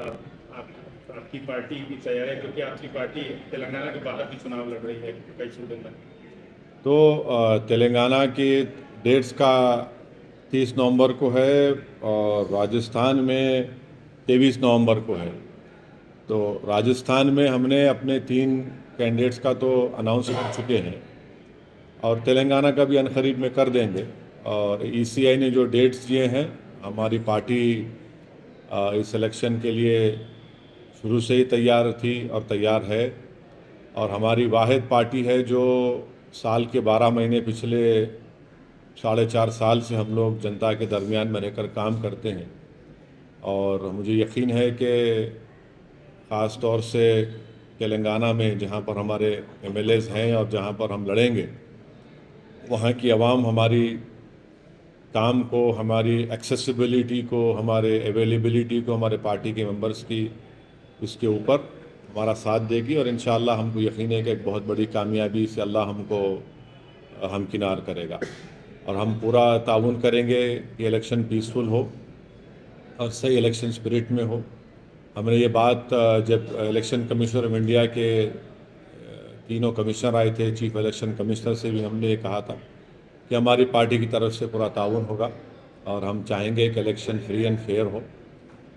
आपकी पार्टी की तैयारी है, क्योंकि आपकी पार्टी तेलंगाना के बाहर भी चुनाव लड़ रही है कई सूबों में। तो तेलंगाना की डेट्स का 30 नवंबर को है और राजस्थान में 23 नवंबर को है। तो राजस्थान में हमने अपने 3 कैंडिडेट्स का तो अनाउंस कर चुके हैं और तेलंगाना का भी अनकरीब में कर देंगे। और ईसीआई ने जो डेट्स दिए हैं, हमारी पार्टी इस इलेक्शन के लिए शुरू से ही तैयार थी और तैयार है। और हमारी वाहिद पार्टी है जो साल के 12 महीने पिछले 4.5 साल से हम लोग जनता के दरमियान में रहकर काम करते हैं। और मुझे यकीन है कि ख़ास तौर से तेलंगाना में जहाँ पर हमारे एमएलएज हैं और जहाँ पर हम लड़ेंगे, वहाँ की आवाम हमारी काम को, हमारी एक्सेसिबिलिटी को, हमारे अवेलेबिलिटी को, हमारे पार्टी के मेंबर्स की, इसके ऊपर हमारा साथ देगी। और इंशाअल्लाह हमको यकीन है कि एक बहुत बड़ी कामयाबी से अल्लाह हमको हमकिनार करेगा। और हम पूरा ताउन करेंगे कि इलेक्शन पीसफुल हो और सही इलेक्शन स्पिरिट में हो। हमने ये बात जब इलेक्शन कमिश्नर ऑफ इंडिया के तीनों कमिश्नर आए थे, चीफ इलेक्शन कमिश्नर से भी हमने ये कहा था कि हमारी पार्टी की तरफ से पूरा ताउन होगा और हम चाहेंगे कि इलेक्शन फ्री एंड फेयर हो।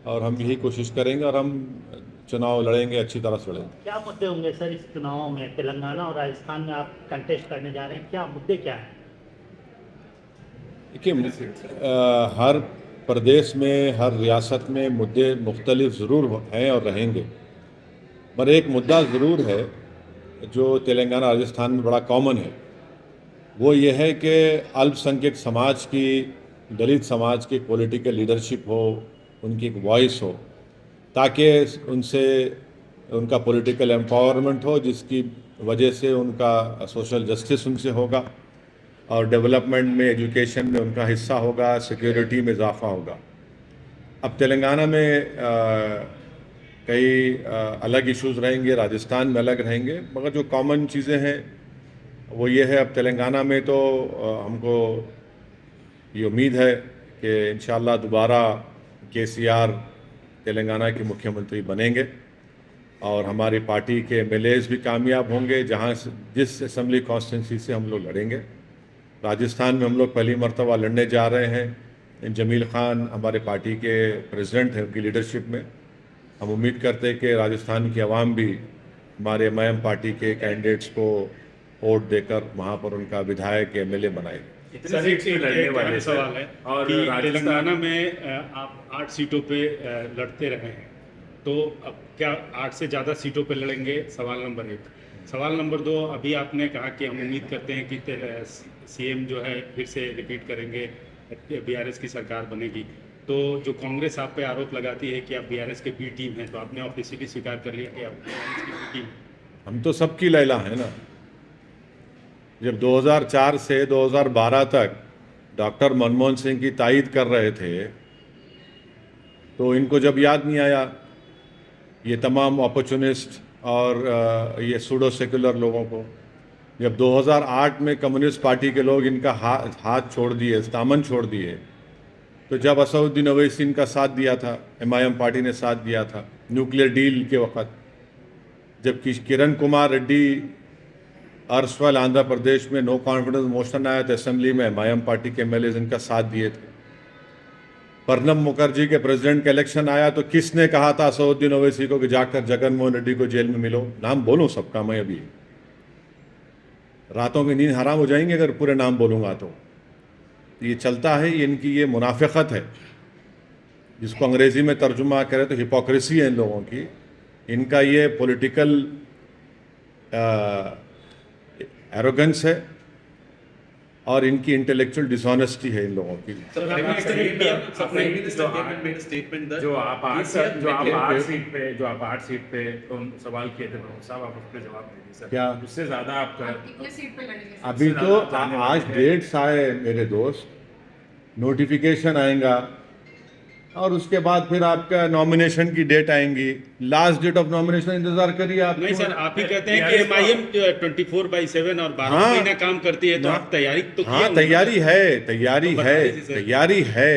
और हम यही कोशिश करेंगे और हम चुनाव लड़ेंगे, अच्छी तरह से लड़ेंगे। क्या मुद्दे होंगे सर इस चुनावों में? तेलंगाना और राजस्थान में आप कंटेस्ट करने जा रहे हैं, क्या मुद्दे क्या हैं? देखिए, हर प्रदेश में, हर रियासत में मुद्दे मुख्तलिफ ज़रूर हैं और रहेंगे, पर एक मुद्दा ज़रूर है जो तेलंगाना राजस्थान में बड़ा कॉमन है। वो ये है कि अल्पसंख्यक समाज की, दलित समाज की पॉलिटिकल लीडरशिप हो, उनकी एक वॉइस हो, ताकि उनसे उनका पॉलिटिकल एम्पावरमेंट हो, जिसकी वजह से उनका सोशल जस्टिस उनसे होगा और डेवलपमेंट में, एजुकेशन में उनका हिस्सा होगा, सिक्योरिटी में इजाफा होगा। अब तेलंगाना में कई अलग इश्यूज़ रहेंगे, राजस्थान में अलग रहेंगे, मगर जो कॉमन चीज़ें हैं वो ये है। अब तेलंगाना में तो हमको ये उम्मीद है कि इंशाअल्लाह दोबारा केसीआर तेलंगाना के मुख्यमंत्री बनेंगे और हमारी पार्टी के एमएलएज भी कामयाब होंगे जहाँ जिस असेंबली कॉन्स्टिट्यूंसी से हम लोग लड़ेंगे। राजस्थान में हम लोग पहली मरतबा लड़ने जा रहे हैं। जमील ख़ान हमारे पार्टी के प्रेसिडेंट हैं, उनकी लीडरशिप में हम उम्मीद करते हैं कि राजस्थान की आवाम भी हमारे एमआईएम पार्टी के कैंडिडेट्स को वोट देकर वहाँ पर उनका विधायक एमएलए बनाएगी। इतने सीट पे लड़ने वाले सवाल है और कि तेलंगाना में आप 8 सीटों पे लड़ते रहे हैं, तो अब क्या 8 से ज़्यादा सीटों पे लड़ेंगे? सवाल नंबर 1। सवाल नंबर 2, अभी आपने कहा कि हम उम्मीद करते हैं कि सीएम जो है फिर से रिपीट करेंगे, बीआरएस की सरकार बनेगी। तो जो कांग्रेस आप पे आरोप लगाती है कि आप बीआरएस के बी टीम हैं, तो आपने ऑफिशियली स्वीकार कर लिया कि आप बीआरएस की बी टीम? हम तो सबकी लैला है ना। जब 2004 से 2012 तक डॉक्टर मनमोहन सिंह की तायद कर रहे थे, तो इनको जब याद नहीं आया, ये तमाम अपॉर्चुनिस्ट और ये सूडो सेकुलर लोगों को, जब 2008 में कम्युनिस्ट पार्टी के लोग इनका हाथ छोड़ दिए, दामन छोड़ दिए, तो जब असदुद्दीन ओवैसी इनका साथ दिया था, एमआईएम पार्टी ने साथ दिया था न्यूक्लियर डील के वक्त, जबकि किरण कुमार रेड्डी अर्सवाल आंध्र प्रदेश में नो कॉन्फिडेंस मोशन आया तो असेंबली में एमआईएम पार्टी के एमएलए इनका साथ दिए थे। प्रणब मुखर्जी के प्रेसिडेंट का इलेक्शन आया तो किसने कहा था असदुद्दीन ओवैसी को कि जाकर जगनमोहन रेड्डी को जेल में मिलो? नाम बोलूं सबका, मैं अभी रातों की नींद हराम हो जाएंगे अगर पूरे नाम बोलूँगा तो। ये चलता है, ये इनकी ये मुनाफिकत है, जिसको अंग्रेज़ी में तर्जुमा करें तो हिपोक्रेसी है इन लोगों की। इनका ये पॉलिटिकल एरोगेंस है और इनकी इंटेलेक्चुअल डिसऑनेस्टी है इन लोगों की। जो आप 8 सीट पे तो सवाल किए थे साहब, आप उस पर जवाब दीजिए सर। क्या उससे ज़्यादा आप कितने सीट पे लड़ेंगे? अभी तो आज डेट्स आए मेरे दोस्त, नोटिफिकेशन आएगा और उसके बाद फिर आपका नॉमिनेशन की डेट आएंगी। लास्ट डेट ऑफ नॉमिनेशन इंतजार करिए आप। नहीं सर, आप ही कहते हैं कि एमआईएम 24/7 और 12 महीना काम करती है, तो आप तैयारी तो हाँ, तैयारी है, तैयारी है, तैयारी है।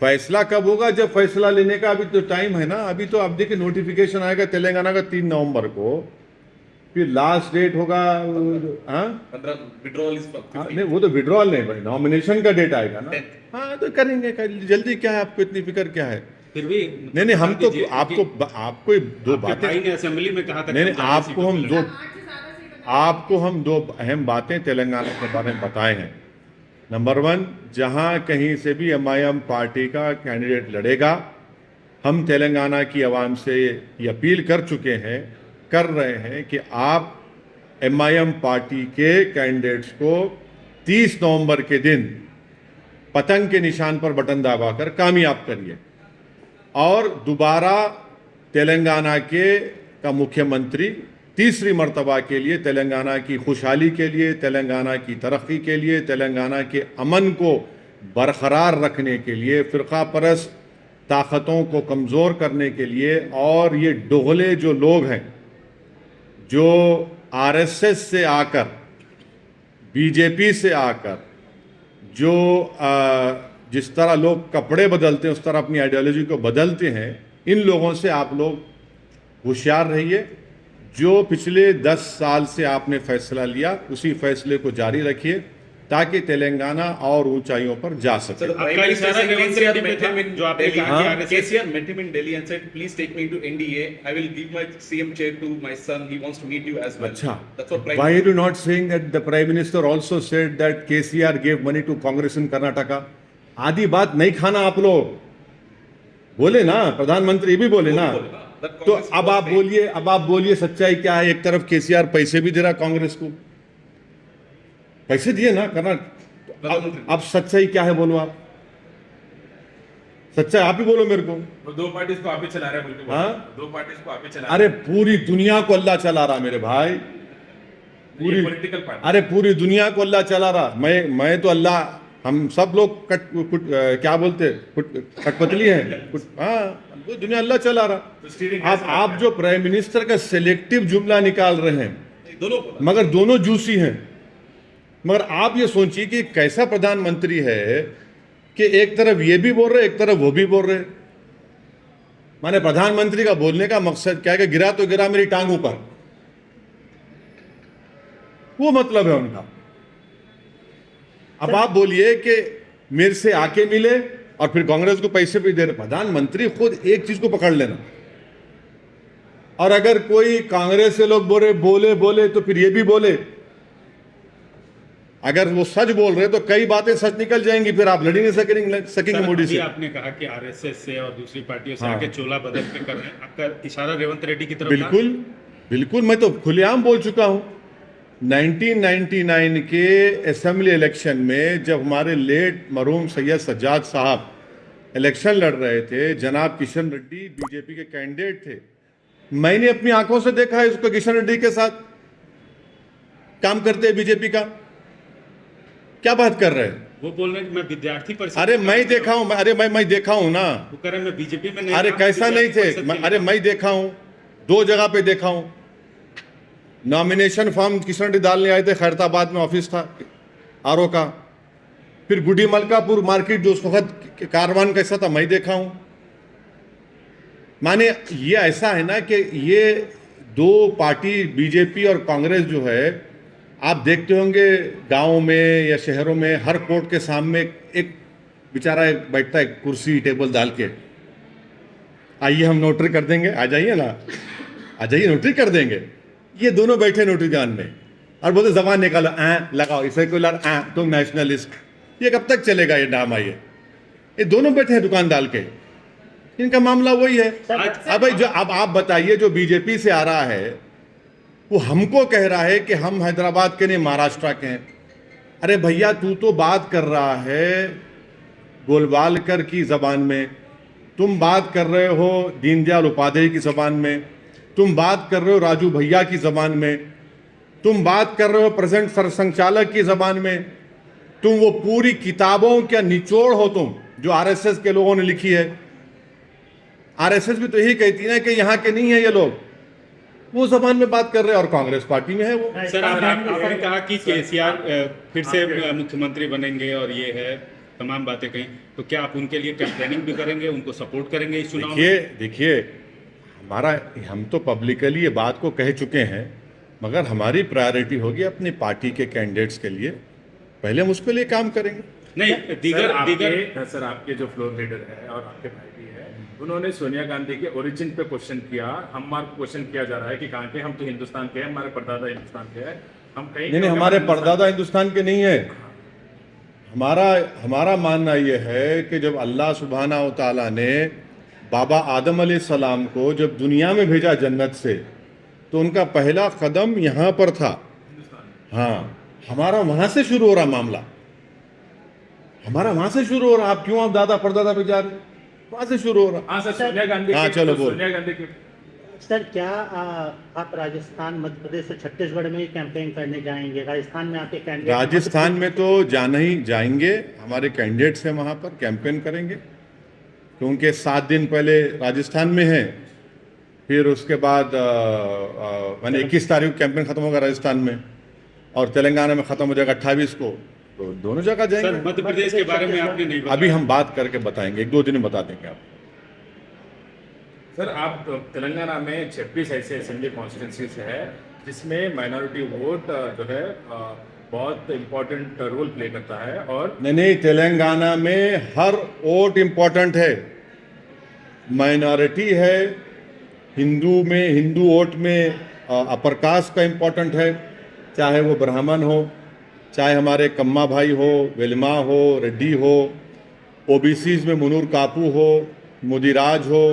फैसला कब होगा? जब फैसला लेने का अभी तो टाइम है ना। अभी तो आप देखिए नोटिफिकेशन आएगा तेलंगाना का 3 नवंबर को, फिर लास्ट डेट होगा। हाँ विड्रॉल इज नहीं, वो तो विड्रॉल नहीं भाई, नॉमिनेशन का डेट आएगा ना। हाँ तो करेंगे, जल्दी क्या है आपको, इतनी फिक्र क्या है? फिर भी नहीं नहीं, हम तो कीजिए, आपको दो आपके बातें, भाई ने असेंबली में कहा था नहीं कि नहीं, हम 40 सीटों पे आपको हम दो अहम बातें तेलंगाना के बारे में बताए हैं। नंबर 1, जहां कहीं से भी एमआईएम पार्टी का कैंडिडेट लड़ेगा, हम तेलंगाना की आवाम से ये अपील कर चुके हैं, कर रहे हैं कि आप एमआईएम पार्टी के कैंडिडेट्स को 30 नवंबर के दिन पतंग के निशान पर बटन दबाकर कामयाब करिए और दोबारा तेलंगाना का मुख्यमंत्री तीसरी मर्तबा के लिए, तेलंगाना की खुशहाली के लिए, तेलंगाना की तरक्की के लिए, तेलंगाना के अमन को बरकरार रखने के लिए, फ़िरका परस्त ताकतों को कमज़ोर करने के लिए, और ये दोगले जो लोग हैं जो आरएसएस से आकर, बीजेपी से आकर, जो जिस तरह लोग कपड़े बदलते हैं उस तरह अपनी आइडियोलॉजी को बदलते हैं, इन लोगों से आप लोग होशियार रहिए। जो पिछले 10 साल से आपने फैसला लिया उसी फैसले को जारी रखिए ताकि तेलंगाना और ऊंचाइयों पर जा सके। आपका इशारा रेवंत रेड्डी पे था, जो आपने कहा कि RSS KCR met him in Delhi and said, "Please take me to NDA. I will give my CM chair to my son. He wants to meet you as well." अच्छा, That's what Prime why are you not saying that the Prime Minister also said that KCR gave money to Congress in Karnataka? आदि बात नहीं खाना आप लोग, बोले ना, प्रधानमंत्री भी बोले ना। तो अब आप बोलिए सच्चाई क्या है? एक तरफ केसीआर पैसे भी दे रहा कांग्रेस को, पैसे दिए ना कर्नाटक। अब सच्चाई क्या है बोलो आप, सच्चाई आप ही बोलो मेरे को। दो पार्टीज को आप ही चला रहे हैं बोल के। हाँ? दो पार्टीज को आप ही चला अरे पूरी दुनिया को अल्लाह चला रहा मेरे भाई, पूरी पॉलिटिकल पार्टी। अरे पूरी दुनिया को अल्लाह चला रहा। मैं तो अल्लाह, हम सब लोग क्या बोलते कठपुतली हैं, हाँ, वो दुनिया अल्लाह चला रहा। आप जो प्राइम मिनिस्टर का सिलेक्टिव जुमला निकाल रहे हैं, मगर दोनों जूसी हैं। मगर आप ये सोचिए कि कैसा प्रधानमंत्री है कि एक तरफ ये भी बोल रहे, एक तरफ वो भी बोल रहे। माने प्रधानमंत्री का बोलने का मकसद क्या है कि गिरा तो गिरा मेरी टांग ऊपर, वो मतलब है उनका। अब आप बोलिए कि मेरे से आके मिले और फिर कांग्रेस को पैसे भी दे रहे। प्रधानमंत्री खुद एक चीज को पकड़ लेना, और अगर कोई कांग्रेस से लोग बोले तो फिर ये भी बोले। अगर वो सच बोल रहे तो कई बातें सच निकल जाएंगी, फिर आप लड़ ही नहीं सकेंगे मोदी से। आपने कहा कि आरएसएस से और दूसरी पार्टियों से हाँ। आके चोला बदल के कर रहे हैं, आपका इशारा रेवंत रेड्डी की तरफ था? बिल्कुल, मैं तो खुलेआम बोल चुका हूं। 1999 के असेंबली इलेक्शन में जब हमारे लेट मरहूम सैयद सज्जाद साहब इलेक्शन लड़ रहे थे, जनाब किशन रेड्डी बीजेपी के कैंडिडेट थे। मैंने अपनी आंखों से देखा है उसको, किशन रेड्डी के साथ काम करते हैं बीजेपी का। क्या बात कर रहे हैं वो बोल रहे हैं कि मैं विद्यार्थी परिषद। अरे मैं देखा हूं, मैं देखा हूं ना। वो कह रहे हैं मैं बीजेपी में नहीं। अरे कैसा नहीं थे, अरे मैं देखा हूं, 2 जगह पे देखा हूं। नॉमिनेशन फॉर्म किशन रेड्डी डालने आए थे, खैरताबाद में ऑफिस था आरओ का। फिर गुडी मलकापुर मार्केट जो उस वक्त कारवान कैसा था, मैं देखा हूं। माने ये ऐसा है ना कि ये 2 पार्टी बीजेपी और कांग्रेस जो है, आप देखते होंगे गाँव में या शहरों में हर कोर्ट के सामने एक बेचारा बैठता है कुर्सी टेबल डाल के, आइए हम नोटरी कर देंगे, आ जाइए ना, आ जाइए नोटरी कर देंगे। ये दोनों बैठे नोटरी दुकान में और बोलते जबान निकालो, लगाओ सेकुलर, तुम नेशनलिस्ट। ये कब तक चलेगा ये ड्रामा? ये दोनों बैठे हैं दुकान डाल के, इनका मामला वही है। अब आप बताइए, जो बीजेपी से आ रहा है वो हमको कह रहा है कि हम हैदराबाद के नहीं महाराष्ट्र के हैं। अरे भैया, तू तो बात कर रहा है गोलवालकर की जबान में, तुम बात कर रहे हो दीनदयाल उपाध्याय की जबान में, तुम बात कर रहे हो राजू भैया की जबान में, तुम बात कर रहे हो प्रेजेंट सरसंघचालक की जबान में, तुम वो पूरी किताबों का निचोड़ हो तुम, जो आरएसएस के लोगों ने लिखी है। आरएसएस भी तो यही कहती है कि यहाँ के नहीं है ये लोग, वो जबान में बात कर रहे हैं और कांग्रेस पार्टी में है वो। सर, आपने कहा कि केसीआर फिर से मुख्यमंत्री बनेंगे और ये है, तमाम बातें कही, तो क्या आप उनके लिए कैंपेनिंग भी करेंगे, उनको सपोर्ट करेंगे इस चुनाव में? देखिए हम तो पब्लिकली ये बात को कह चुके हैं, मगर हमारी प्रायोरिटी होगी अपनी पार्टी के कैंडिडेट्स के लिए, पहले हम उसके लिए काम करेंगे। नहीं, सर आपके जो फ्लोर लीडर है और आपके भाई भी है, उन्होंने सोनिया गांधी के ओरिजिन पे क्वेश्चन किया, हमारा क्वेश्चन किया जा रहा है कि कहाँ के, हम तो हिंदुस्तान के हैं, हमारे परदादा हिंदुस्तान के हैं, हम कहीं नहीं, हमारे परदादा हिंदुस्तान के नहीं है। हमारा मानना यह है कि जब अल्लाह सुब्हाना व तआला ने बाबा आदम अलैहिस्सलाम को जब दुनिया में भेजा जन्नत से, तो उनका पहला कदम यहाँ पर था। हाँ, हमारा वहां से शुरू हो रहा मामला, हमारा वहां से शुरू हो रहा। आप क्यों आप दादा परदादा पे जा रहे हैं? वहां से शुरू हो रहा। हाँ सर, सोनिया गांधी हाँ, के- चलो बोल। सोनिया गांधी के सर क्या आप राजस्थान, मध्य प्रदेश और छत्तीसगढ़ में ही कैंपेन करने जाएंगे? राजस्थान में आपके कैंडिडेट? राजस्थान में तो जाना ही जाएंगे, हमारे कैंडिडेट्स हैं वहाँ पर, कैंपेन करेंगे, क्योंकि 7 दिन पहले राजस्थान में है, फिर उसके बाद मैंने 21 तारीख को कैंपेन खत्म होगा राजस्थान में, और तेलंगाना में खत्म हो जाएगा 28 को, तो दोनों जगह सर जाएंगे। मध्य प्रदेश के बारे में आपने नहीं बताया। अभी हम बात करके बताएंगे, 1-2 दिन में बता देंगे आप। सर आप तेलंगाना में 26 ऐसे असेंबली कॉन्स्टिट्यूंसीज है जिसमें माइनॉरिटी वोट जो है बहुत इम्पोर्टेंट रोल प्ले करता है, और नहीं, तेलंगाना में हर वोट इम्पोर्टेंट है, माइनॉरिटी है, हिंदू वोट में अपर कास्ट का इम्पोर्टेंट है, चाहे वो ब्राह्मण हो, चाहे हमारे कम्मा भाई हो, वेलमा हो, रेड्डी हो, ओबीसीज में मुनूर कापू हो, मुदिराज हो,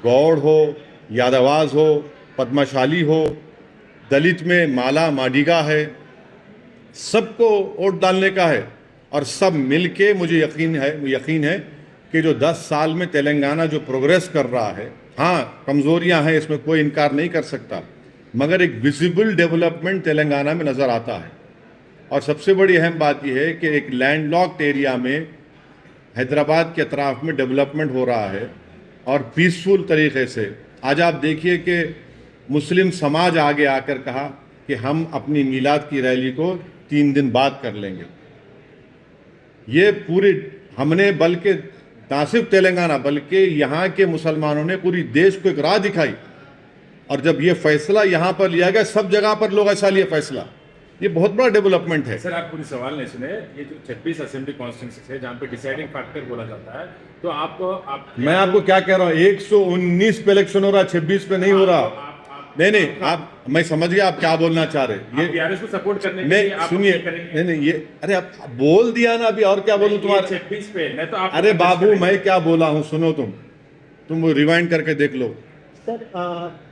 गौड़ हो, यादवाज हो, पद्मशाली हो, दलित में माला माडिगा है, सबको वोट डालने का है। और सब मिलके मुझे यकीन है कि जो 10 साल में तेलंगाना जो प्रोग्रेस कर रहा है, हाँ कमज़ोरियां हैं, इसमें कोई इनकार नहीं कर सकता, मगर एक विजिबल डेवलपमेंट तेलंगाना में नज़र आता है। और सबसे बड़ी अहम बात यह है कि एक लैंडलॉक्ड एरिया में हैदराबाद के अतराफ में डेवलपमेंट हो रहा है, और पीसफुल तरीके से। आज आप देखिए कि मुस्लिम समाज आगे आकर कहा कि हम अपनी मीलाद की रैली को 3 दिन बाद कर लेंगे। ये पूरी हमने, बल्कि ना सिर्फ तेलंगाना बल्कि यहाँ के मुसलमानों ने पूरी देश को एक राह दिखाई, और जब ये फैसला यहाँ पर लिया गया, सब जगह पर लोग ऐसा लिए फैसला, ये बहुत बड़ा डेवलपमेंट है। सर आप पूरी सवाल नहीं सुने। ये जो 26 असेंबली कॉन्स्टिट्यूंसीज है जहाँ पे डिसाइडिंग फैक्टर बोला जाता है, तो आप मैं आपको क्या कह रहा हूँ, 119 पे इलेक्शन हो रहा, 26 पे नहीं हो रहा। नहीं, आप, मैं समझ गया आप क्या बोलना चाह रहे हैं। ये बीआरएस को सपोर्ट करने के नहीं, लिए आप सुनिए, अपील करेंगे? नहीं, ये अरे आप बोल दिया ना, अभी और क्या बोलूं तुम्हारे। 26 पे नहीं तो आप अरे बाबू, मैं क्या बोला हूं, सुनो, तुम रिवाइंड करके देख लो। सर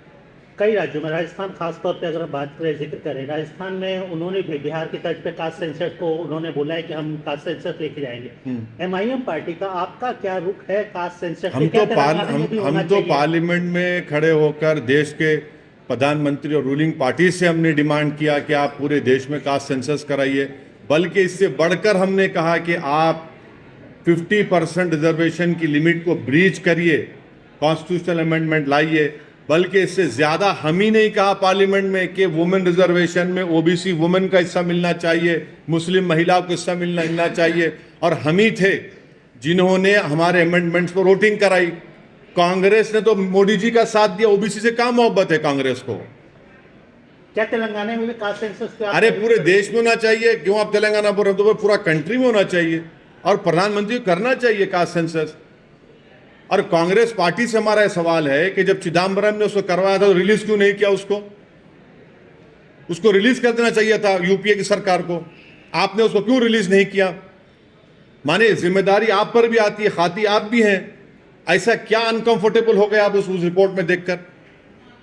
कई राज्यों में, राजस्थान खासतौर पे अगर हम बात करें, जिक्र करें, राजस्थान में उन्होंने भी बिहार की तर्ज पे कास्ट सेंसस को उन्होंने बोला है कि हम कास्ट सेंसस लेके जाएंगे। एमआईएम पार्टी का आपका क्या रुख है कास्ट सेंसस? हम तो पार्लियामेंट में खड़े होकर देश के प्रधानमंत्री और रूलिंग पार्टी से हमने डिमांड किया कि आप पूरे देश में कास्ट सेंसस कराइए, बल्कि इससे बढ़कर हमने कहा कि आप 50% रिजर्वेशन की लिमिट को ब्रीच करिए, कॉन्स्टिट्यूशनल अमेंडमेंट लाइए। बल्कि इससे ज़्यादा हम ही नहीं कहा पार्लियामेंट में कि वुमेन रिजर्वेशन में ओबीसी वुमेन का हिस्सा मिलना चाहिए, मुस्लिम महिलाओं को हिस्सा मिलना चाहिए, और हम ही थे जिन्होंने हमारे अमेंडमेंट्स पर वोटिंग कराई। कांग्रेस ने तो मोदी जी का साथ दिया। ओबीसी से क्या मोहब्बत है कांग्रेस को? क्या तेलंगाना में भी कास्ट सेंसस? अरे पूरे देश में होना चाहिए, क्यों आप तेलंगाना पर, तो पूरा कंट्री में होना चाहिए, और प्रधानमंत्री को करना चाहिए कास्ट सेंसस। और कांग्रेस पार्टी से हमारा सवाल है कि जब चिदम्बरम ने उसको करवाया था तो रिलीज क्यों नहीं किया? उसको रिलीज कर देना चाहिए था यूपीए की सरकार को। आपने उसको क्यों रिलीज नहीं किया? माने जिम्मेदारी आप पर भी आती है, खाती आप भी हैं। ऐसा क्या अनकंफर्टेबल हो गया आप उस रिपोर्ट में देखकर?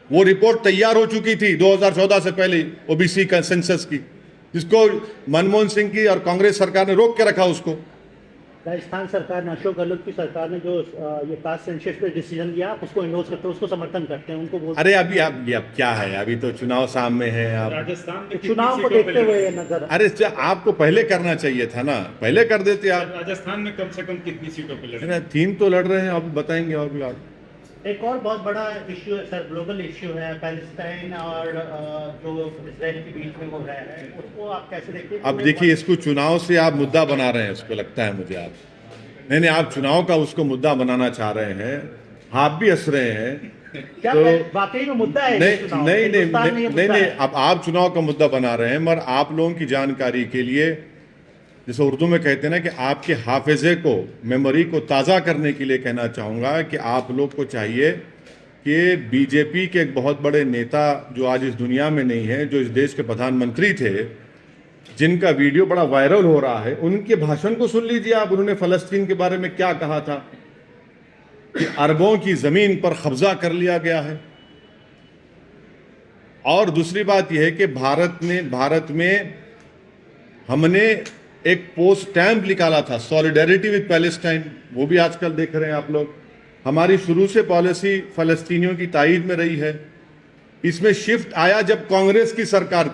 वो रिपोर्ट तैयार हो चुकी थी 2014 से पहले ओबीसी का सेंसस की, जिसको मनमोहन सिंह की और कांग्रेस सरकार ने रोक के रखा उसको। राजस्थान सरकार ने, अशोक गहलोत की सरकार ने जो ये कास्ट सेंसस पे डिसीजन लिया, आप उसको इंडोर्स करते हैं, उसको समर्थन करते हैं, उनको बोलते अरे अभी अब क्या है, अभी तो चुनाव सामने है। आप राजस्थान में हैं? कितनी चुनाव को सीटों पे देखते हुए लड़ेंगे? ये नजर अरे आपको पहले करना चाहिए था ना, पहले कर देते आप। राजस्थान में कम से कम कितनी सीटों पे लड़ेंगे? 3 तो लड़ रहे हैं, अब बताएंगे और भी आप। एक और बहुत बड़ा इश्यू है सर, ग्लोबल इश्यू है, पैलेस्टाइन और जो इजराइल के बीच में हो रहा है, उसको आप कैसे देखते हैं? अब देखिए, इसको चुनाव से आप मुद्दा बना रहे हैं, उसको लगता है मुझे आप नहीं, आप चुनाव का उसको मुद्दा बनाना चाह रहे हैं, आप भी हंस रहे हैं। क्या तो वाकई में मुद्दा है नहीं चुनाव? नहीं नहीं हिंदुस्तान में ये नहीं मुद्दा नहीं, है। अब आप चुनाव का मुद्दा बना रहे हैं, मगर आप लोगों की जानकारी के लिए, जैसे उर्दू में कहते हैं ना कि आपके हाफिजे को, मेमोरी को ताज़ा करने के लिए कहना चाहूँगा कि आप लोग को चाहिए कि बीजेपी के एक बहुत बड़े नेता जो आज इस दुनिया में नहीं है, जो इस देश के प्रधानमंत्री थे, जिनका वीडियो बड़ा वायरल हो रहा है, उनके भाषण को सुन लीजिए आप। उन्होंने फ़लस्तीन के बारे में क्या कहा था कि अरबों की ज़मीन पर कब्जा कर लिया गया है। और दूसरी बात यह है कि भारत में हमने एक पोस्ट स्टैम्प निकाला था, सॉलिडेरिटी विद पैलेस्टाइन, वो भी आजकल देख रहे हैं आप लोग। हमारी शुरू से पॉलिसी फ़लस्तीनियों की तायीद में रही है। इसमें शिफ्ट आया जब कांग्रेस की सरकार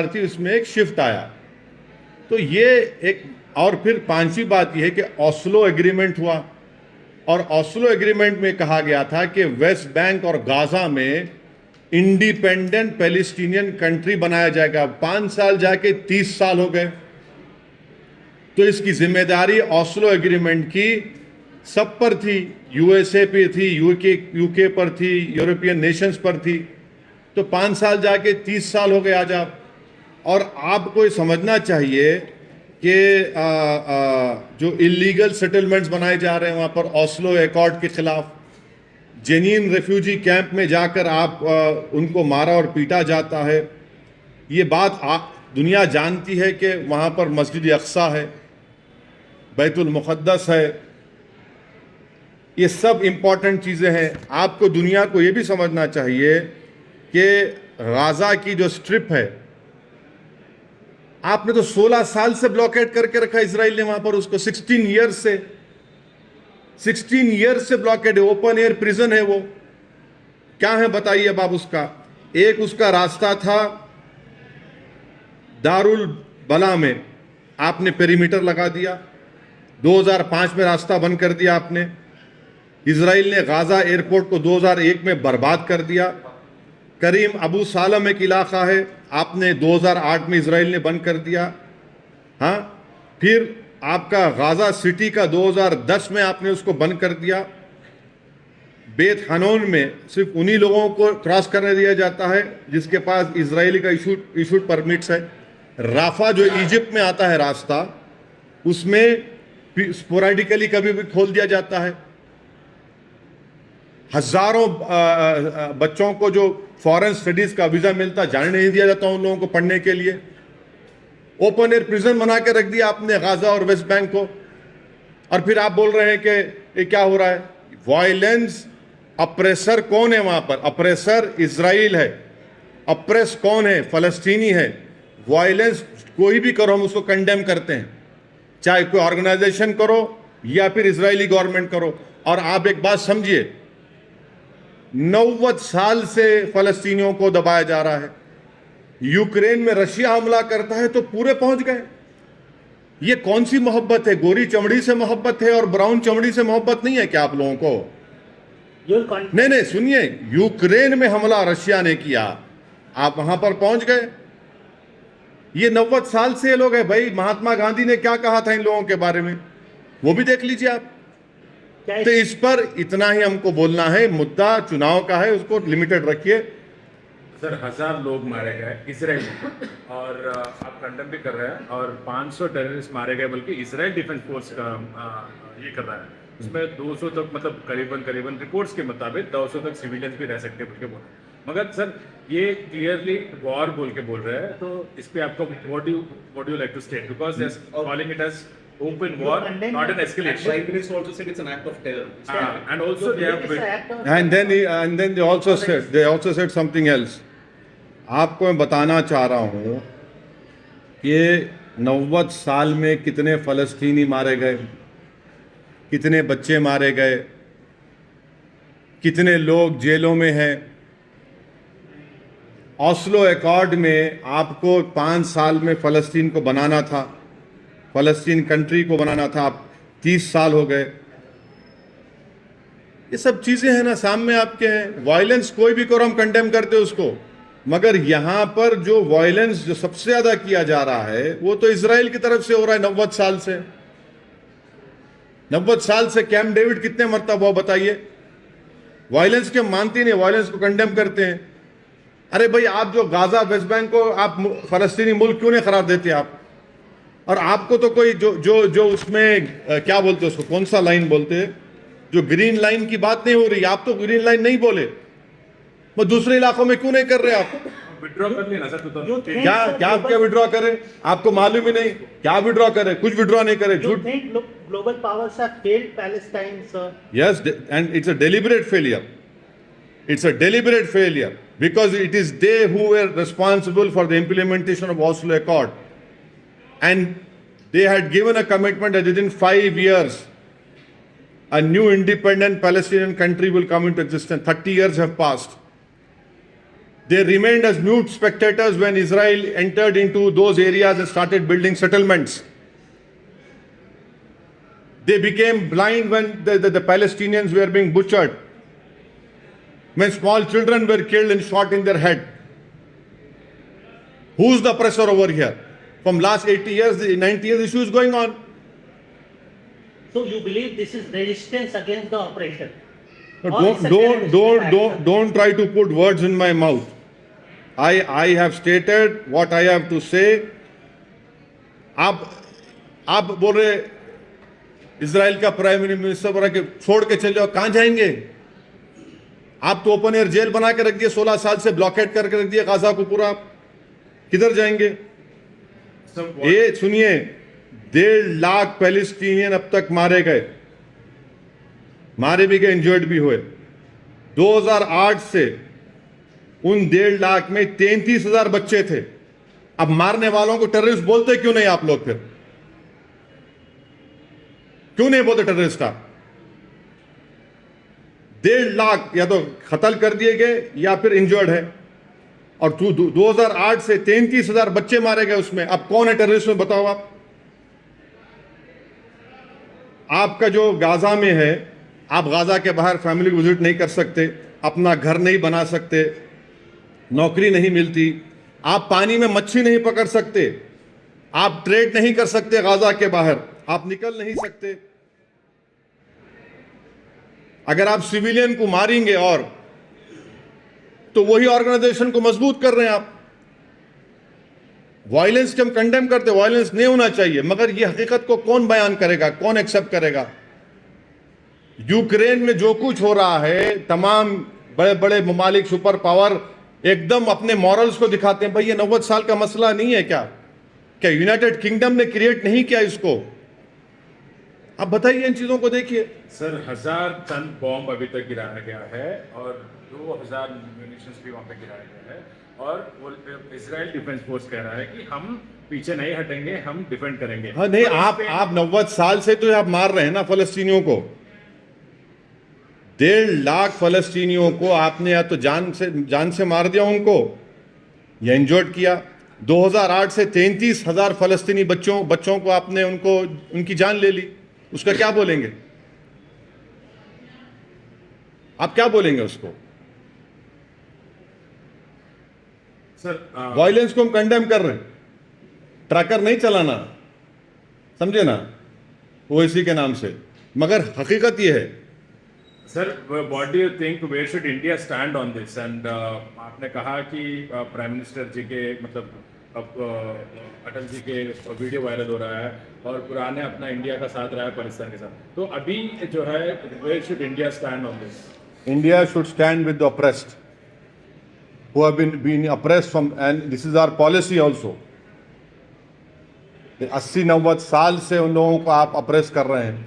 थी, उसमें एक शिफ्ट आया। तो ये एक, और फिर पांचवी बात यह है कि ओस्लो एग्रीमेंट हुआ, और ओस्लो एग्रीमेंट में कहा गया था कि वेस्ट बैंक और गाजा में इंडिपेंडेंट पैलेस्टीनियन कंट्री बनाया जाएगा। 5 साल जाके 30 साल हो गए। तो इसकी जिम्मेदारी ओस्लो एग्रीमेंट की सब पर थी, यूएसए पे थी, यूके पर थी, यूरोपियन नेशंस पर थी। तो 5 साल जाके 30 साल हो गए आज आप। और आपको ये समझना चाहिए कि जो इलीगल सेटलमेंट्स बनाए जा रहे हैं वहाँ पर ओस्लो एकॉर्ड के खिलाफ, जेनीन रेफ्यूजी कैंप में जाकर आप उनको मारा और पीटा जाता है। ये बात दुनिया जानती है कि वहाँ पर मस्जिद अक्सा है, बैतुल मुक़द्दस है। ये सब इम्पॉर्टेंट चीज़ें हैं। आपको दुनिया को ये भी समझना चाहिए कि गाज़ा की जो स्ट्रिप है, आपने तो 16 साल से ब्लॉकेट करके रखा इजराइल ने वहां पर उसको। 16 ईयर्स से ब्लॉकेट है। ओपन एयर प्रिजन है वो। क्या है बताइए अब आप उसका। एक उसका रास्ता था दारुल बला में, आपने पेरीमीटर लगा दिया। 2005 में रास्ता बंद कर दिया आपने। इजराइल ने गाज़ा एयरपोर्ट को 2001 में बर्बाद कर दिया। करीम अबू सालम एक इलाका है, आपने 2008 में इजराइल ने बंद कर दिया। हाँ, फिर आपका गाज़ा सिटी का 2010 में आपने उसको बंद कर दिया। बेत हनोन में सिर्फ उन्हीं लोगों को क्रॉस करने दिया जाता है जिसके पास इजरायली का इशूड परमिट्स है। राफा जो इजिप्ट में आता है रास्ता, उसमें स्पोरेडिकली कभी भी खोल दिया जाता है। हजारों बच्चों को जो फॉरेन स्टडीज का वीजा मिलता, जाने नहीं दिया जाता उन लोगों को पढ़ने के लिए। ओपन एयर प्रिजन बना के रख दिया आपने गाजा और वेस्ट बैंक को। और फिर आप बोल रहे हैं कि ये क्या हो रहा है। वायलेंस, अप्रेसर कौन है वहां पर? अप्रेसर इजराइल है। अप्रेस कौन है? फलस्तीनी है। वायलेंस कोई भी करो, हम उसको कंडेम करते हैं, चाहे कोई ऑर्गेनाइजेशन करो या फिर इजरायली गवर्नमेंट करो। और आप एक बात समझिए, 90 साल से फलस्तीनियों को दबाया जा रहा है। यूक्रेन में रशिया हमला करता है तो पूरे पहुंच गए। ये कौन सी मोहब्बत है? गोरी चमड़ी से मोहब्बत है और ब्राउन चमड़ी से मोहब्बत नहीं है क्या आप लोगों को? नहीं, सुनिए, यूक्रेन में हमला रशिया ने किया, आप वहां पर पहुंच गए। ये 90 साल से ये लोग हैं भाई। महात्मा गांधी ने क्या कहा था इन लोगों के बारे में, वो भी देख लीजिए आप। तो इस पर इतना ही हमको बोलना है। मुद्दा चुनाव का है, उसको लिमिटेड रखिए। सर 1000 लोग मारे गए इसराइल में, और आप कंडेम भी कर रहे हैं, और 500 टेररिस्ट मारे गए, बल्कि इसराइल डिफेंस फोर्स का ये कर रहा है। उसमें 200 तक, मतलब करीबन रिपोर्ट्स के मुताबिक 200 तक सिविलियंस भी रह सकते हैं बोल के बोल। मगर सर ये क्लियरली वॉर बोल के बोल रहे हैं, तो इस पे आपको what you like to state, because they are calling it as open war, not an escalation. Prime Minister also said it's an act of terror. And also they have And then they also said something else. आपको मैं बताना चाह रहा हूँ कि 90 साल में कितने फलस्तीनी मारे गए, कितने बच्चे मारे गए, कितने लोग जेलों में हैं। ओस्लो एकॉर्ड में आपको 5 साल में फ़लस्तीन को बनाना था, फ़लस्तीन कंट्री को बनाना था, आप 30 साल हो गए। ये सब चीज़ें हैं ना, सामने आपके हैं। वायलेंस कोई भी करो हम कंडेम करते उसको, मगर यहां पर जो वायलेंस जो सबसे ज्यादा किया जा रहा है वो तो इजराइल की तरफ से हो रहा है 90 साल से। 90 साल से कैंप डेविड कितने मरतबा हुआ बताइए? वायलेंस के मानते नहीं, वायलेंस को कंडेम करते हैं। अरे भाई, आप जो गाजा वेस्ट बैंक को आप फलस्तीनी मुल्क क्यों नहीं करार देते आप? और आपको तो कोई जो जो जो उसमें क्या बोलते हैं उसको, कौन सा लाइन बोलते हैं, जो ग्रीन लाइन की बात नहीं हो रही, आप तो ग्रीन लाइन नहीं बोले, वो दूसरे इलाकों में क्यों नहीं कर रहे आप? विड्रॉ कर लेना सर, तो क्या विड्रॉ करें? आपको मालूम ही नहीं क्या विड्रॉ करे? कुछ विड्रॉ नहीं करे, झूठ। Global powers have failed Palestine, sir. Yes, and it's a deliberate failure. It's a deliberate failure because it is they who were responsible for the implementation of Oslo Accord. And they had given a commitment that within 5 years, a new independent Palestinian country will come into existence. 30 years have passed. They remained as mute spectators when Israel entered into those areas and started building settlements. They became blind when the Palestinians were being butchered, when small children were killed and shot in their head. Who's the oppressor over here? From last 80 years, 90 years, issue is going on. So you believe this is resistance against the oppression? But Or it's a terrorist action? don't try to put words in my mouth. I have stated what I have to say. आप बोल रहे Israel का prime minister बोला कि छोड़ के चले जाओ, कहां जाएंगे? आप तो ओपन एयर जेल बना के रख दिए, 16 साल से ब्लॉकेट करके रख दिए गाजा को पूरा, किधर जाएंगे? ये सुनिए, 1.5 लाख पैलेस्टीनियन अब तक मारे गए, मारे भी गए, इंजर्ड भी हुए। 2008 से उन 1.5 लाख में 33,000 बच्चे थे। अब मारने वालों को टेररिस्ट बोलते क्यों नहीं आप लोग? फिर क्यों नहीं बोलते टेररिस्ट? आप 1.5 लाख या तो कत्ल कर दिए गए या फिर इंजर्ड है, और 2008 से 33,000 बच्चे मारे गए उसमें। अब कौन है टेररिस्ट में बताओ आप? आपका जो गाजा में है, आप गाजा के बाहर फैमिली विजिट नहीं कर सकते, अपना घर नहीं बना सकते, नौकरी नहीं मिलती, आप पानी में मच्छी नहीं पकड़ सकते, आप ट्रेड नहीं कर सकते गाजा के बाहर, आप निकल नहीं सकते। अगर आप सिविलियन को मारेंगे और तो वही ऑर्गेनाइजेशन को मजबूत कर रहे हैं आप। वायलेंस के हम कंडेम करते, वायलेंस नहीं होना चाहिए, मगर ये हकीकत को कौन बयान करेगा, कौन एक्सेप्ट करेगा? यूक्रेन में जो कुछ हो रहा है, तमाम बड़े बड़े ममालिक सुपर पावर एकदम अपने मॉरल्स को दिखाते हैं। भाई ये 90 साल का मसला नहीं है क्या? क्या यूनाइटेड किंगडम ने क्रिएट नहीं किया इसको? आप बताइए, इन चीजों को देखिए। सर 1000 टन बॉम्ब अभी तक गिराया गया है और 2000 म्यूनिशंस भी वहां पे गिराया गया है, और वो इजराइल डिफेंस फोर्स कह रहा है कि हम पीछे नहीं हटेंगे, हम डिफेंड करेंगे। हाँ नहीं, आप 90 साल से तो आप मार रहे हैं ना फलस्तीनियों को। 1.5 लाख फलस्तीनियों को आपने या तो जान से मार दिया उनको, या इंजर्ड किया। 2008 से 33,000 फलस्तीनी बच्चों को आपने उनकी जान ले ली। उसका क्या बोलेंगे आप? क्या बोलेंगे उसको? सर वायलेंस को हम कंडेम कर रहे हैं, ट्रैकर नहीं चलाना, समझे ना, ओएसी के नाम से। मगर हकीकत यह है sir, what do you think, where should India stand on this? And आपने कहा कि प्राइम मिनिस्टर जी के मतलब अब अटल जी के वीडियो वायरल हो रहा है और पुराने अपना इंडिया का साथ रहा है पाकिस्तान के साथ, तो अभी जो है where should India stand on this? India should stand with the oppressed who have been oppressed from, and this is our policy also. 80-90 साल से उन लोगों को आप अप्रेस कर रहे हैं।